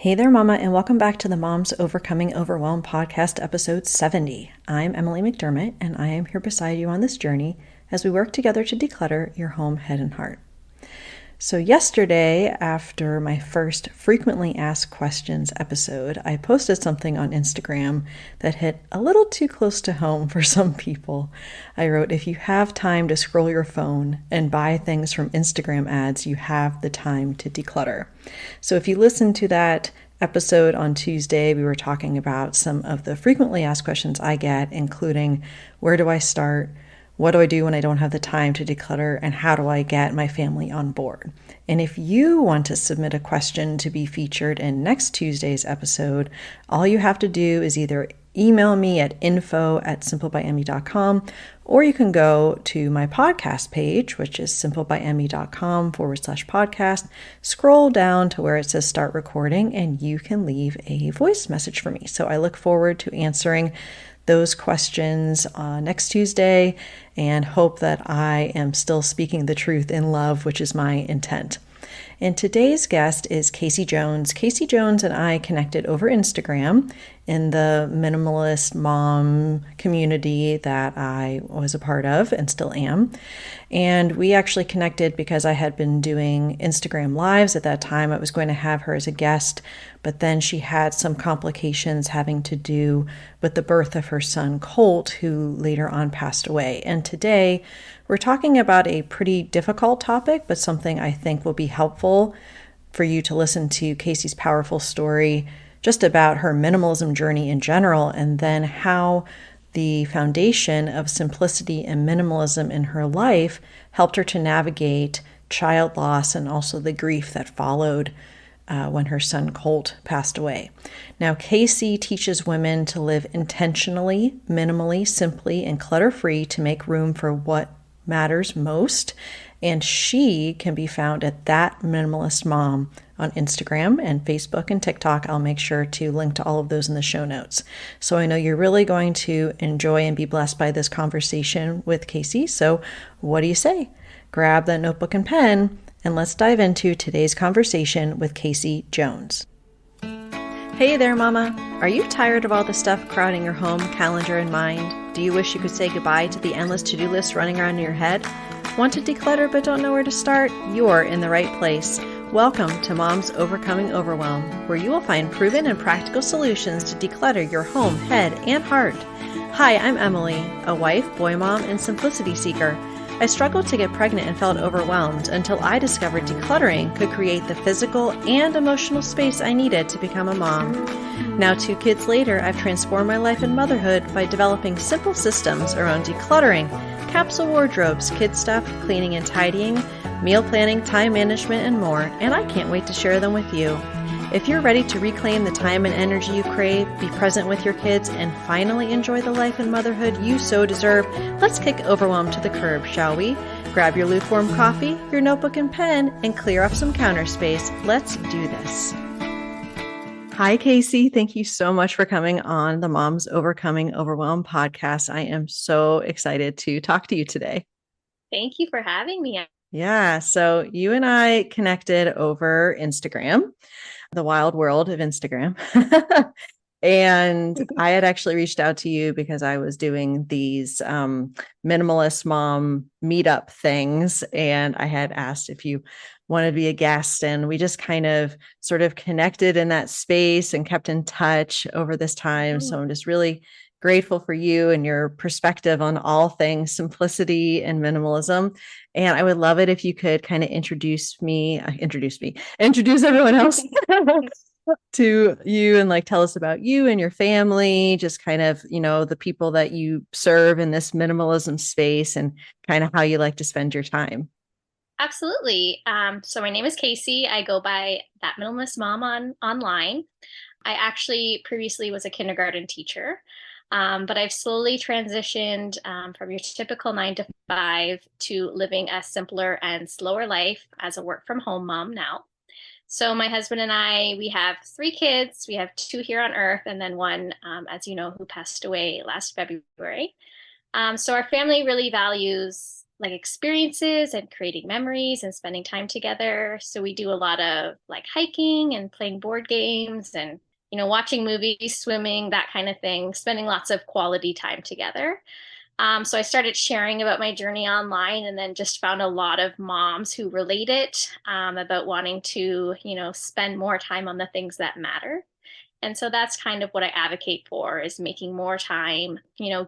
Hey there, Mama, and welcome back to the Moms Overcoming Overwhelm podcast, episode 70. I'm Emily McDermott, and I am here beside you on this journey as we work together to declutter your home, head, and heart. So yesterday, after my first frequently asked questions episode, I posted something on Instagram that hit a little too close to home for some people. I wrote, if you have time to scroll your phone and buy things from Instagram ads, you have the time to declutter. So if you listen to that episode on Tuesday, we were talking about some of the frequently asked questions I get, including where do I start? What do I do when I don't have the time to declutter? And how do I get my family on board? And if you want to submit a question to be featured in next Tuesday's episode, all you have to do is either email me at info@simplebyemmy.com, or you can go to my podcast page, which is simplebyemmy.com/podcast, scroll down to where it says start recording, and you can leave a voice message for me. So I look forward to answering those questions next Tuesday and hope that I am still speaking the truth in love, which is my intent. And today's guest is Casey Jones. Casey Jones and I connected over Instagram in the minimalist mom community that I was a part of and still am. And we actually connected because I had been doing Instagram lives at that time. I was going to have her as a guest, but then she had some complications having to do with the birth of her son, Colt, who later on passed away. And today we're talking about a pretty difficult topic, but something I think will be helpful for you to listen to Casey's powerful story just about her minimalism journey in general, and then how the foundation of simplicity and minimalism in her life helped her to navigate child loss and also the grief that followed when her son Colt passed away. Now, Casey teaches women to live intentionally, minimally, simply, and clutter-free to make room for what matters most. And she can be found at That Minimalist Mom on Instagram and Facebook and TikTok. I'll make sure to link to all of those in the show notes. So I know you're really going to enjoy and be blessed by this conversation with Casey. So what do you say? Grab that notebook and pen, and let's dive into today's conversation with Casey Jones. Hey there, Mama. Are you tired of all the stuff crowding your home, calendar, and mind? Do you wish you could say goodbye to the endless to-do list running around in your head? Want to declutter but don't know where to start? You're in the right place. Welcome to Moms Overcoming Overwhelm, where you will find proven and practical solutions to declutter your home, head, and heart. Hi, I'm Emily, a wife, boy mom, and simplicity seeker. I struggled to get pregnant and felt overwhelmed until I discovered decluttering could create the physical and emotional space I needed to become a mom. Now, 2 kids later, I've transformed my life and motherhood by developing simple systems around decluttering, capsule wardrobes, kid stuff, cleaning and tidying, meal planning, time management, and more, and I can't wait to share them with you. If you're ready to reclaim the time and energy you crave, be present with your kids, and finally enjoy the life and motherhood you so deserve, let's kick overwhelm to the curb, shall we? Grab your lukewarm coffee, your notebook and pen, and clear up some counter space. Let's do this. Hi, Casey. Thank you so much for coming on the Moms Overcoming Overwhelm podcast. I am so excited to talk to you today. Thank you for having me. Yeah, so you and I connected over Instagram, the wild world of Instagram. And I had actually reached out to you because I was doing these minimalist mom meetup things. And I had asked if you wanted to be a guest. And we just kind of sort of connected in that space and kept in touch over this time. So I'm just really grateful for you and your perspective on all things simplicity and minimalism. And I would love it if you could kind of introduce everyone else to you, and like tell us about you and your family, just kind of, the people that you serve in this minimalism space and kind of how you like to spend your time. Absolutely. So my name is Casey. I go by That Minimalist Mom online. I actually previously was a kindergarten teacher, but I've slowly transitioned from your typical 9 to 5 to living a simpler and slower life as a work from home mom now. So my husband and I, we have 3 kids. We have 2 here on Earth, and then one, as you know, who passed away last February. So our family really values like experiences and creating memories and spending time together. So we do a lot of like hiking and playing board games and, watching movies, swimming, that kind of thing, spending lots of quality time together. So I started sharing about my journey online and then just found a lot of moms who relate it about wanting to, spend more time on the things that matter. And so that's kind of what I advocate for is making more time,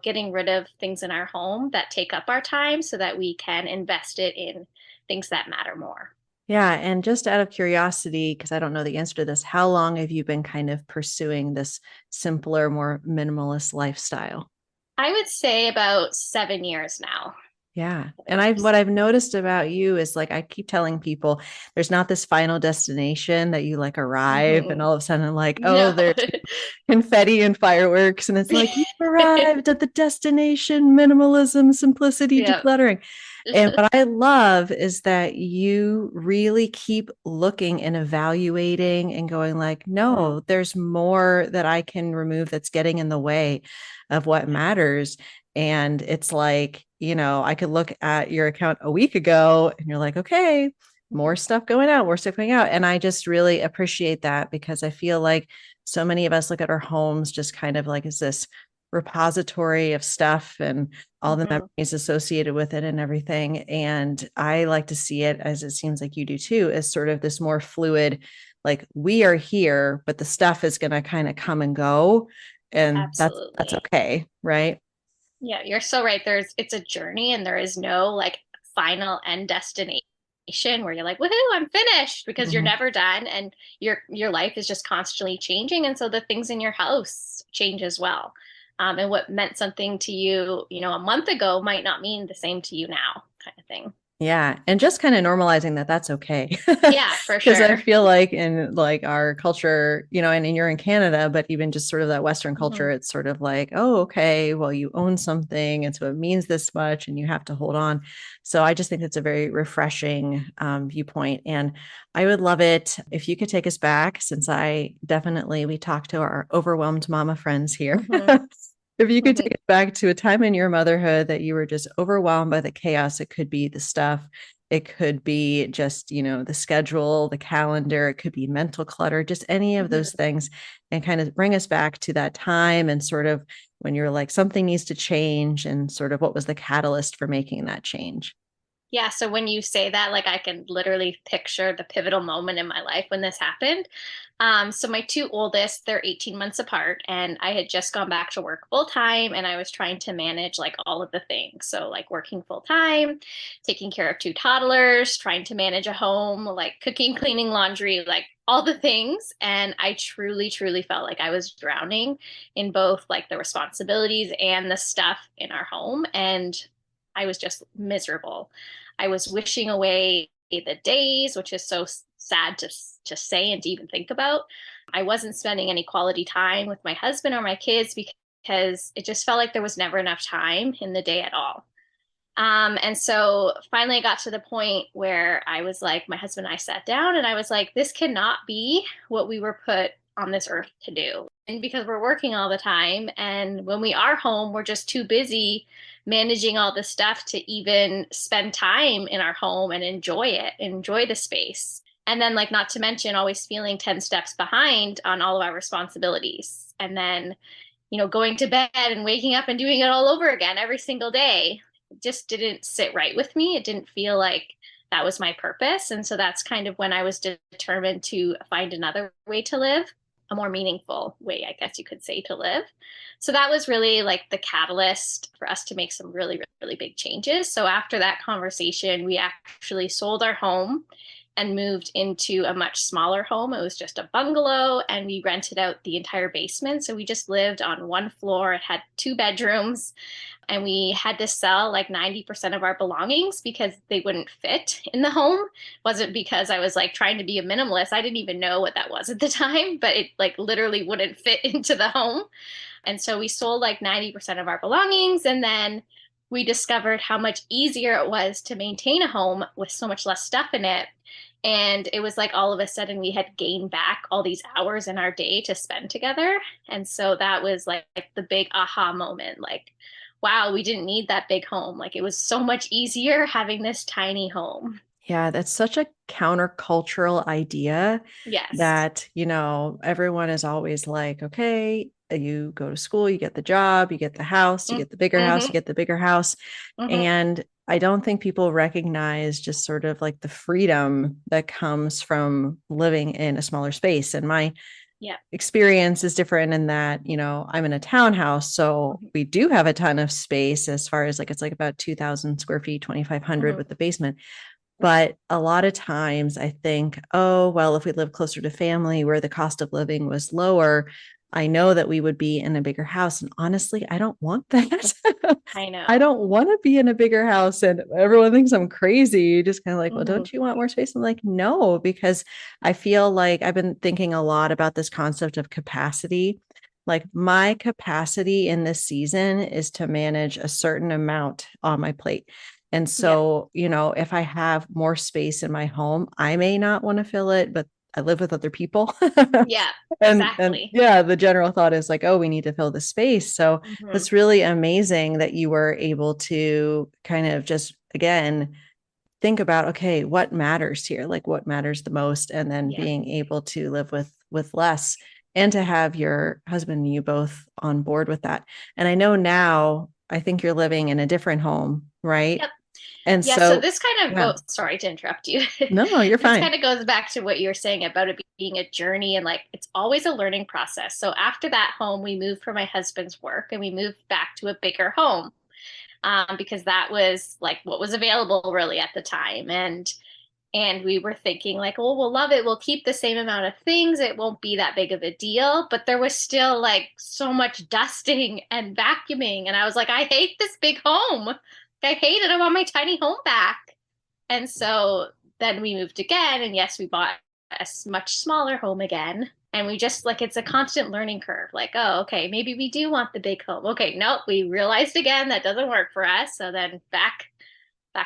getting rid of things in our home that take up our time so that we can invest it in things that matter more. Yeah. And just out of curiosity, because I don't know the answer to this, how long have you been kind of pursuing this simpler, more minimalist lifestyle? I would say about 7 years now. Yeah. And what I've noticed about you is like I keep telling people there's not this final destination that you like arrive and Mhm. all of a sudden like, oh, No. there's confetti and fireworks. And it's like, you've arrived at the destination, minimalism, simplicity, Yeah. decluttering. And what I love is that you really keep looking and evaluating and going like, Mhm. no, there's more that I can remove that's getting in the way of what matters. And it's like, I could look at your account a week ago and you're like, okay, more stuff going out, more stuff going out. And I just really appreciate that because I feel like so many of us look at our homes just kind of like, is this repository of stuff and all the Mhm. memories associated with it and everything. And I like to see it, as it seems like you do too, as sort of this more fluid, like we are here, but the stuff is going to kind of come and go. And that's Absolutely. okay. Right. Yeah, you're so right. It's a journey and there is no like final end destination where you're like, woohoo, I'm finished because you're Mhm. never done and your life is just constantly changing. And so the things in your house change as well. And what meant something to you, a month ago might not mean the same to you now, kind of thing. Yeah. And just kind of normalizing that that's okay. Yeah, for Because I sure. feel like in like our culture, and you're in Canada, but even just sort of that Western culture, Mhm. it's sort of like, oh, okay, well, you own something. And so it means this much and you have to hold on. So I just think it's a very refreshing viewpoint. And I would love it if you could take us back, since we talked to our overwhelmed mama friends here. Mhm. If you could take Mhm. it back to a time in your motherhood that you were just overwhelmed by the chaos, it could be the stuff, it could be just, the schedule, the calendar, it could be mental clutter, just any of those Mhm. things, and kind of bring us back to that time and sort of when you're like, something needs to change, and sort of what was the catalyst for making that change. Yeah, so when you say that, like I can literally picture the pivotal moment in my life when this happened. So my two oldest, they're 18 months apart, and I had just gone back to work full time, and I was trying to manage like all of the things. So like working full time, taking care of two toddlers, trying to manage a home, like cooking, cleaning, laundry, like all the things. And I truly, truly felt like I was drowning in both like the responsibilities and the stuff in our home. And I was just miserable. I was wishing away the days, which is so sad to say and to even think about. I wasn't spending any quality time with my husband or my kids because it just felt like there was never enough time in the day at all. And so finally I got to the point where I was like, my husband and I sat down and I was like, this cannot be what we were put on this earth to do. And because we're working all the time, and when we are home, we're just too busy managing all this stuff to even spend time in our home and enjoy it, enjoy the space. And then, like, not to mention always feeling 10 steps behind on all of our responsibilities. And then, going to bed and waking up and doing it all over again every single day just didn't sit right with me. It didn't feel like that was my purpose. And so that's kind of when I was determined to find another way to live, a more meaningful way, I guess you could say, to live. So that was really like the catalyst for us to make some really, really big changes. So after that conversation, we actually sold our home and moved into a much smaller home. It was just a bungalow, and we rented out the entire basement. So we just lived on one floor. It had two bedrooms, and we had to sell like 90% of our belongings because they wouldn't fit in the home. It wasn't because I was like trying to be a minimalist. I didn't even know what that was at the time, but it like literally wouldn't fit into the home. And so we sold like 90% of our belongings, and then we discovered how much easier it was to maintain a home with so much less stuff in it. And it was like all of a sudden we had gained back all these hours in our day to spend together. And so that was like the big aha moment. Like, wow, we didn't need that big home. Like it was so much easier having this tiny home. Yeah, that's such a countercultural idea Yes. that, everyone is always like, okay, you go to school, you get the job, you get the house, you get the bigger house, you Mm-hmm. get the bigger house. Mm-hmm. And I don't think people recognize just sort of like the freedom that comes from living in a smaller space. And my Yeah. experience is different in that, I'm in a townhouse. So Mm-hmm. we do have a ton of space as far as like, it's like about 2,000 square feet, 2,500 Mm-hmm. with the basement. But a lot of times I think, oh, well, if we live closer to family where the cost of living was lower, I know that we would be in a bigger house. And honestly, I don't want that. I I know. don't want to be in a bigger house. And everyone thinks I'm crazy. Just kind of like, well, Mm-hmm. don't you want more space? I'm like, no, because I feel like I've been thinking a lot about this concept of capacity. Like my capacity in this season is to manage a certain amount on my plate. And Yeah. so, if I have more space in my home, I may not want to fill it, but I live with other people. Yeah. And Exactly. yeah, the general thought is like, oh, we need to fill the space. So Mm-hmm. that's really amazing that you were able to kind of just again think about, okay, what matters here? Like what matters the most, and then Yeah. being able to live with less and to have your husband and you both on board with that. And I know now, I think you're living in a different home, right? Yep. And Yeah, so so, this kind of yeah, goes, sorry to interrupt you. no, you're This fine. kind of goes back to what you were saying about it being a journey and like it's always a learning process. So after that home, we moved for my husband's work and we moved back to a bigger home because that was like what was available really at the time. And we were thinking like, oh, we'll love it. We'll keep the same amount of things. It won't be that big of a deal. But there was still like so much dusting and vacuuming. And I was like, I hate this big home. I hate it. I want my tiny home back. And so then we moved again. And yes, we bought a much smaller home again. And we just like, it's a constant learning curve. Like, oh, okay, maybe we do want the big home. Okay, nope, we realized again that doesn't work for us. So then back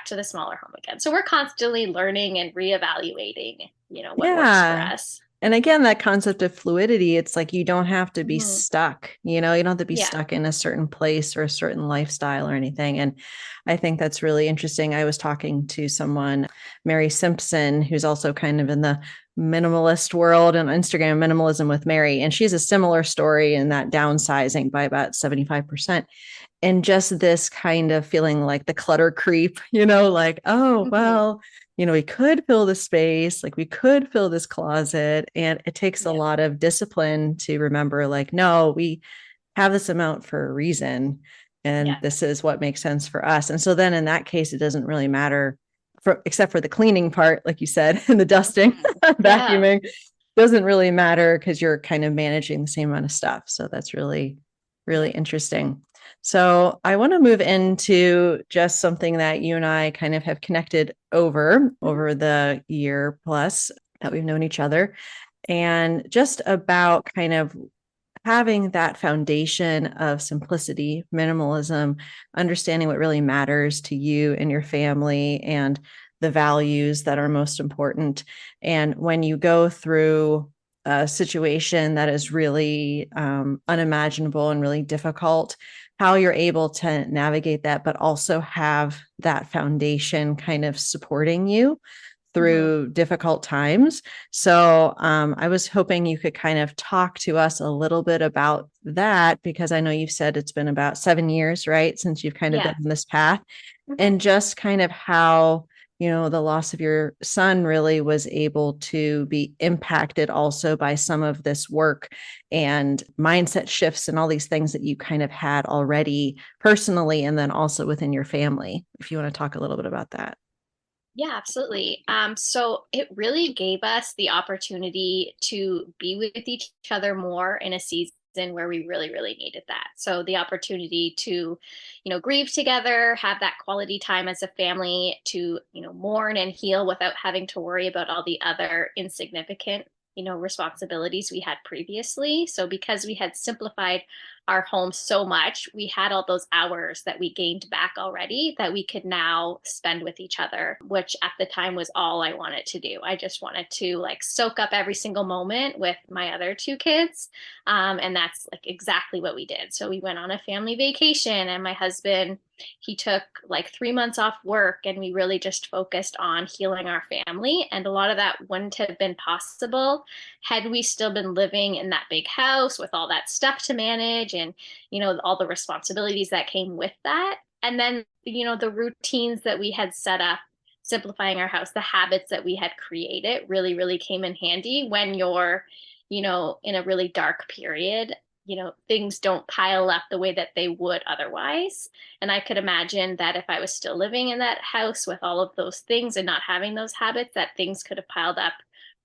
to the smaller home again. So we're constantly learning and reevaluating, what works for Yeah. us. And again, that concept of fluidity, it's like you don't have to be Hmm. stuck, you don't have to be Yeah. stuck in a certain place or a certain lifestyle or anything. And I think that's really interesting. I was talking to someone, Mary Simpson, who's also kind of in the minimalist world and Instagram minimalism with Mary. And she's a similar story in that downsizing by about 75%. And just this kind of feeling like the clutter creep, like, oh, Hmm. well, we could fill the space, like we could fill this closet. And it takes a Yeah. lot of discipline to remember, like, no, we have this amount for a reason. And Yeah. this is what makes sense for us. And so then in that case, it doesn't really matter except for the cleaning part, like you said, and the dusting, Hmm. Yeah. vacuuming doesn't really matter because you're kind of managing the same amount of stuff. So that's really, really Yeah. interesting. So I want to move into just something that you and I kind of have connected Hmm. over the year plus that we've known each other, and just about kind of having that foundation of simplicity, minimalism, understanding what really matters to you and your family and the values that are most important. And when you go through a situation that is really unimaginable and really difficult, how you're able to navigate that, but also have that foundation kind of supporting you Hmm. through difficult times. So I was hoping you could kind of talk to us a little bit about that, because I know you've said it's been about 7 years, right, since you've kind of been Yeah. on this path, Hmm. and just kind of how, the loss of your son really was able to be impacted also by some of this work and mindset shifts and all these things that you kind of had already personally and then also within your family. If you want to talk a little bit about that. Yeah, absolutely. So it really gave us the opportunity to be with each other more in a season where we really, really needed that. So the opportunity to, grieve together, have that quality time as a family, to, mourn and heal without having to worry about all the other insignificant, responsibilities we had previously. So because we had simplified our home so much, we had all those hours that we gained back already that we could now spend with each other, which at the time was all I wanted to do. I just wanted to like soak up every single moment with my other two kids. And that's like exactly what we did. So we went on a family vacation, and my husband, he took like 3 months off work, and we really just focused on healing our family. And a lot of that wouldn't have been possible had we still been living in that big house with all that stuff to manage and, all the responsibilities that came with that. And then, the routines that we had set up, simplifying our house, the habits that we had created really, really came in handy when you're, in a really dark period. Things don't pile up the way that they would otherwise. And I could imagine that if I was still living in that house with all of those things and not having those habits, that things could have piled up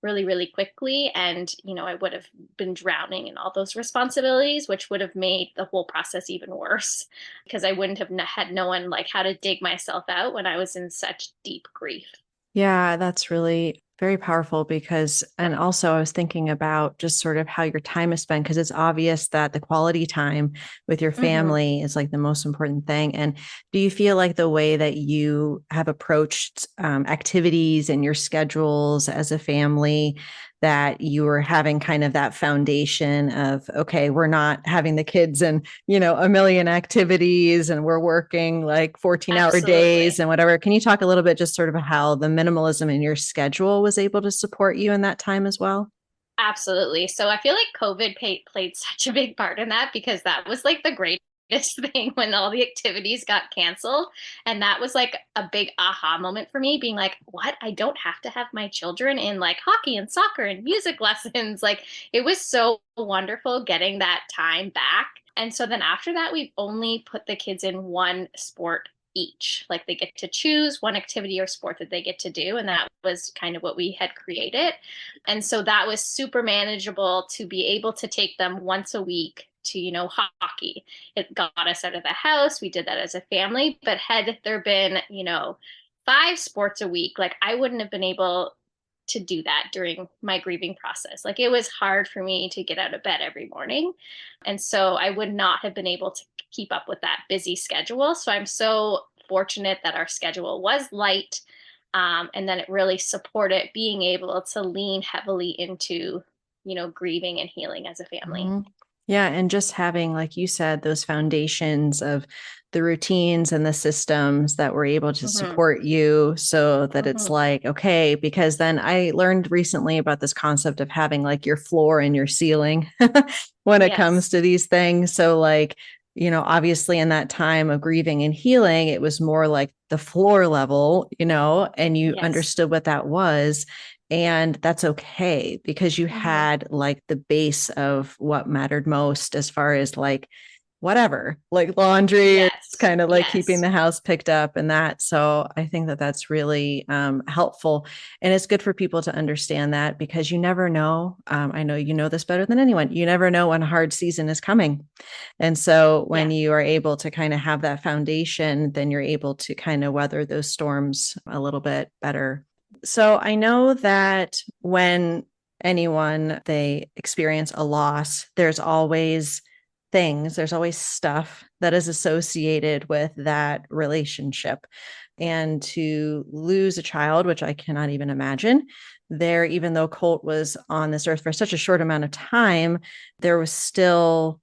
really, really quickly. And, I would have been drowning in all those responsibilities, which would have made the whole process even worse because I wouldn't have had known like how to dig myself out when I was in such deep grief. Yeah, that's really very powerful because, and also I was thinking about just sort of how your time is spent because it's obvious that the quality time with your Mm-hmm. family is like the most important thing. And do you feel like the way that you have approached activities and your schedules as a family, that you were having kind of that foundation of, okay, we're not having the kids and, a million activities and we're working like 14-hour days Absolutely. and whatever. Can you talk a little bit just sort of how the minimalism in your schedule was able to support you in that time as well? Absolutely. So I feel like COVID played such a big part in that because that was like the greatest thing when all the activities got canceled. And that was like a big aha moment for me, being like, what? I don't have to have my children in like hockey and soccer and music lessons. Like it was so wonderful getting that time back. And so then after that, we've only put the kids in one sport each. Like they get to choose one activity or sport that they get to do. And that was kind of what we had created. And so that was super manageable to be able to take them once a week to, hockey. It got us out of the house. We did that as a family. But had there been, 5 sports a week, like I wouldn't have been able to do that during my grieving process. Like it was hard for me to get out of bed every morning. And so I would not have been able to keep up with that busy schedule. So I'm so fortunate that our schedule was light. And then it really supported being able to lean heavily into, grieving and healing as a family. Mhm. Yeah. And just having, like you said, those foundations of the routines and the systems that were able to Mm-hmm. support you so that it's Mm-hmm. like, okay, because then I learned recently about this concept of having like your floor and your ceiling when it comes Yes. to these things. So, like, obviously in that time of grieving and healing, it was more like the floor level, and you Yes. understood what that was. And that's okay because you Mm-hmm. had like the base of what mattered most as far as like whatever, like laundry or just Yes. kind of like keeping Yes. the house picked up and that. So I think that that's really helpful. And it's good for people to understand that because you never know. I know you know this better than anyone. You never know when a hard season is coming. And so when Yeah. you are able to kind of have that foundation, then you're able to kind of weather those storms a little bit better. So I know that when anyone they experience a loss, there's always stuff that is associated with that relationship. And to lose a child, which I cannot even imagine, there, even though Colt was on this earth for such a short amount of time, there was still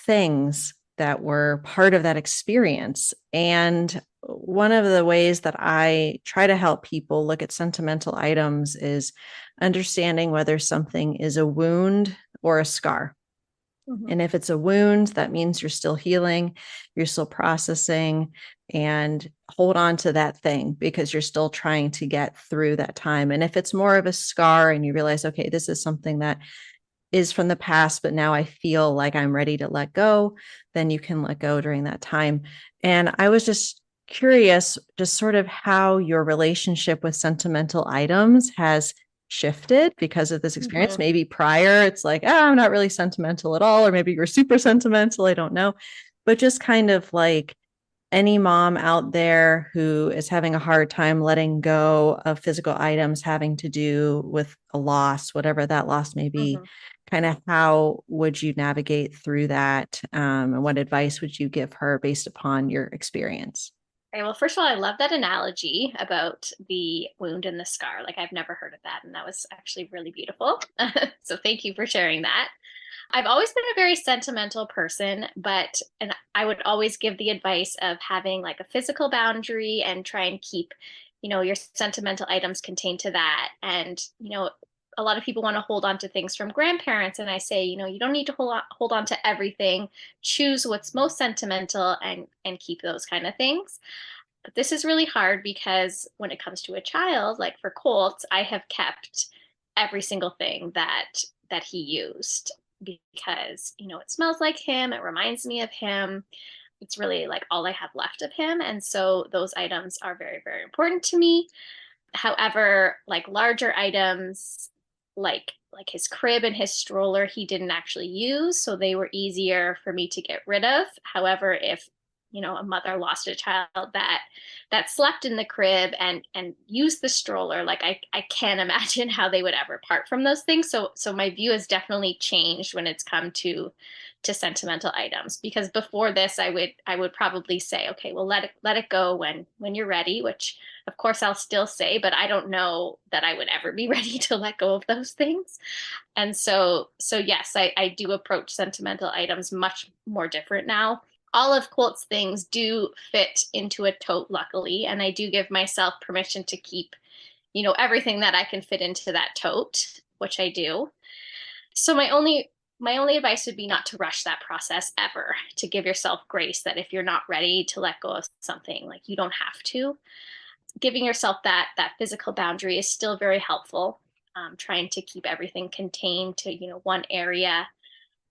things that were part of that experience. And one of the ways that I try to help people look at sentimental items is understanding whether something is a wound or a scar. Mm-hmm. And if it's a wound, that means you're still healing, you're still processing, and hold on to that thing because you're still trying to get through that time. And if it's more of a scar and you realize, okay, this is something that is from the past, but now I feel like I'm ready to let go, then you can let go during that time. And I was just curious, just sort of how your relationship with sentimental items has shifted because of this experience. Mm-hmm. Maybe prior, it's like, I'm not really sentimental at all, or maybe you're super sentimental. I don't know. But just kind of like any mom out there who is having a hard time letting go of physical items having to do with a loss, whatever that loss may be, Mm-hmm. kind of how would you navigate through that? And what advice would you give her based upon your experience? Okay, well, first of all, I love that analogy about the wound and the scar. Like, I've never heard of that, and that was actually really beautiful. So, thank you for sharing that. I've always been a very sentimental person, and I would always give the advice of having like a physical boundary and try and keep, your sentimental items contained to that. And, a lot of people want to hold on to things from grandparents. And I say, you don't need to hold on to everything. Choose what's most sentimental and keep those kind of things. But this is really hard because when it comes to a child, like for Colt, I have kept every single thing that he used because, it smells like him, it reminds me of him. It's really like all I have left of him. And so those items are very, very important to me. However, like larger items, like his crib and his stroller, he didn't actually use, so they were easier for me to get rid of. However, if a mother lost a child that slept in the crib and used the stroller, like I can't imagine how they would ever part from those things. So my view has definitely changed when it's come to sentimental items, because before this I would probably say, okay, well, let it go when you're ready, which of course I'll still say, but I don't know that I would ever be ready to let go of those things. And so yes, I do approach sentimental items much more different now. All of Colt's things do fit into a tote, luckily, and I do give myself permission to keep, everything that I can fit into that tote, which I do. So my only advice would be not to rush that process ever, to give yourself grace that if you're not ready to let go of something, like you don't have to. Giving yourself that physical boundary is still very helpful. Trying to keep everything contained to, one area.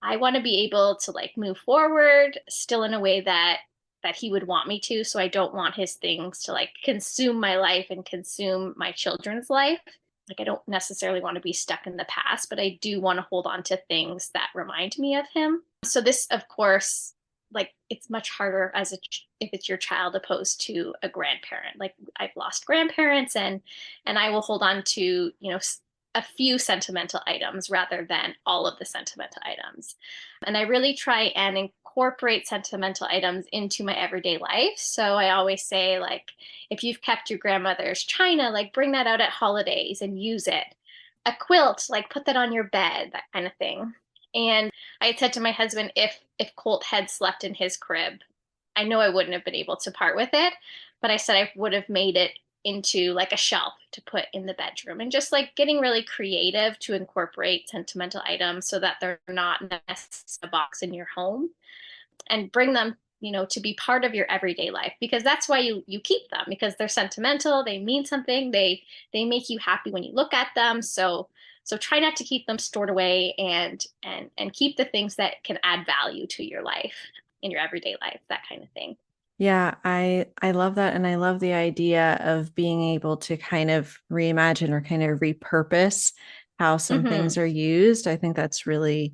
I want to be able to like move forward still in a way that he would want me to. So I don't want his things to like consume my life and consume my children's life. Like, I don't necessarily want to be stuck in the past, but I do want to hold on to things that remind me of him. So this, of course, like it's much harder if it's your child opposed to a grandparent. Like, I've lost grandparents, and I will hold on to, a few sentimental items rather than all of the sentimental items. And I really try and incorporate sentimental items into my everyday life. So I always say, like, if you've kept your grandmother's china, like bring that out at holidays and use it. A quilt, like put that on your bed, that kind of thing. And I had said to my husband, if Colt had slept in his crib, I know I wouldn't have been able to part with it, but I said I would have made it into like a shelf to put in the bedroom, and just like getting really creative to incorporate sentimental items so that they're not necessarily a box in your home, and bring them, to be part of your everyday life, because that's why you keep them, because they're sentimental, they mean something, they make you happy when you look at them. So try not to keep them stored away, and keep the things that can add value to your life, in your everyday life, that kind of thing. Yeah, I love that. And I love the idea of being able to kind of reimagine or kind of repurpose how some Mm-hmm. things are used. I think that's really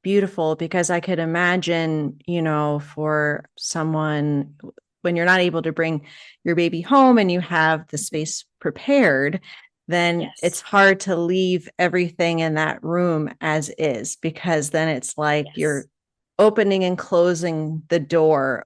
beautiful, because I could imagine, for someone, when you're not able to bring your baby home and you have the space prepared, then it's Yes. hard to leave everything in that room as is, because then it's like you're Yes. opening and closing the door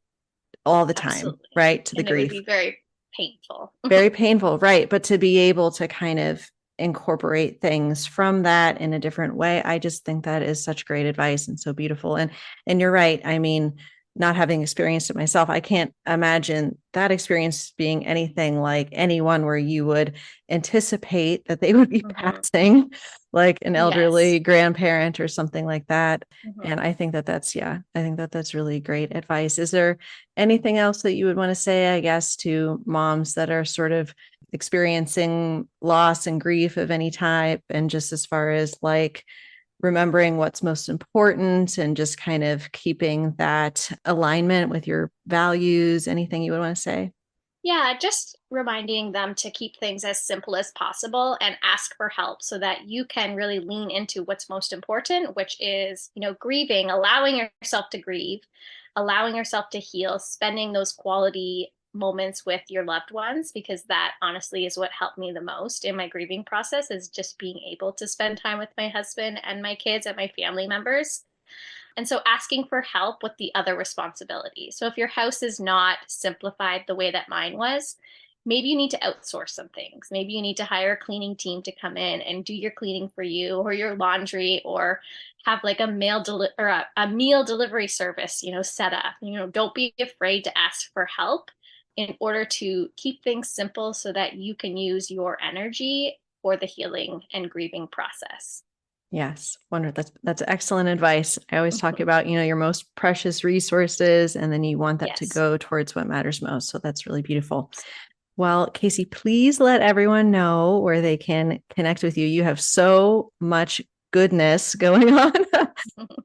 all the time, Absolutely. right? To the And it would grief. be very painful. Very painful, right? But to be able to kind of incorporate things from that in a different way, I just think that is such great advice and so beautiful. And you're right. I mean, not having experienced it myself, I can't imagine that experience being anything like anyone where you would anticipate that they would be Hmm. passing, like an Yes. elderly grandparent or something like that. And Hmm. I think that that's, yeah, I think that that's really great advice. Is there anything else that you would want to say, I guess, to moms that are sort of experiencing loss and grief of any type? And just as far as like remembering what's most important and just kind of keeping that alignment with your values, anything you would want to say? Yeah, just reminding them to keep things as simple as possible and ask for help so that you can really lean into what's most important, which is, grieving, allowing yourself to grieve, allowing yourself to heal, spending those quality moments with your loved ones, because that honestly is what helped me the most in my grieving process, is just being able to spend time with my husband and my kids and my family members. And so asking for help with the other responsibilities. So if your house is not simplified the way that mine was, maybe you need to outsource some things. Maybe you need to hire a cleaning team to come in and do your cleaning for you, or your laundry, or have like a meal delivery service, set up. Don't be afraid to ask for help in order to keep things simple so that you can use your energy for the healing and grieving process. Yes, wonderful. That's excellent advice. I always talk about, your most precious resources, and then you want that to Yes. go towards what matters most. So that's really beautiful. Well, Casey, please let everyone know where they can connect with you. You have so much goodness going on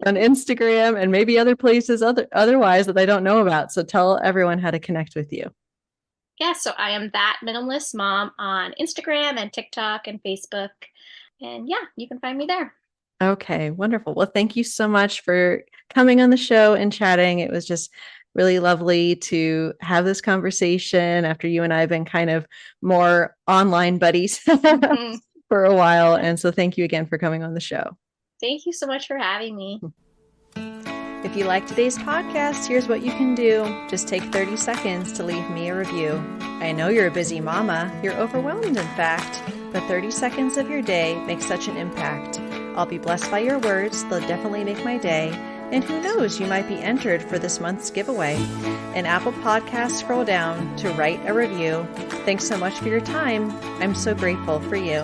on Instagram and maybe other places otherwise that I don't know about. So tell everyone how to connect with you. Yeah, so I am That Minimalist Mom on Instagram and TikTok and Facebook. And yeah, you can find me there. Okay, wonderful. Well, thank you so much for coming on the show and chatting. It was just really lovely to have this conversation after you and I have been kind of more online buddies for a while. And so thank you again for coming on the show. Thank you so much for having me. If you like today's podcast, here's what you can do. Just take 30 seconds to leave me a review. I know you're a busy mama. You're overwhelmed, in fact, but 30 seconds of your day makes such an impact. I'll be blessed by your words. They'll definitely make my day. And who knows, you might be entered for this month's giveaway. In Apple Podcasts, scroll down to write a review. Thanks so much for your time. I'm so grateful for you.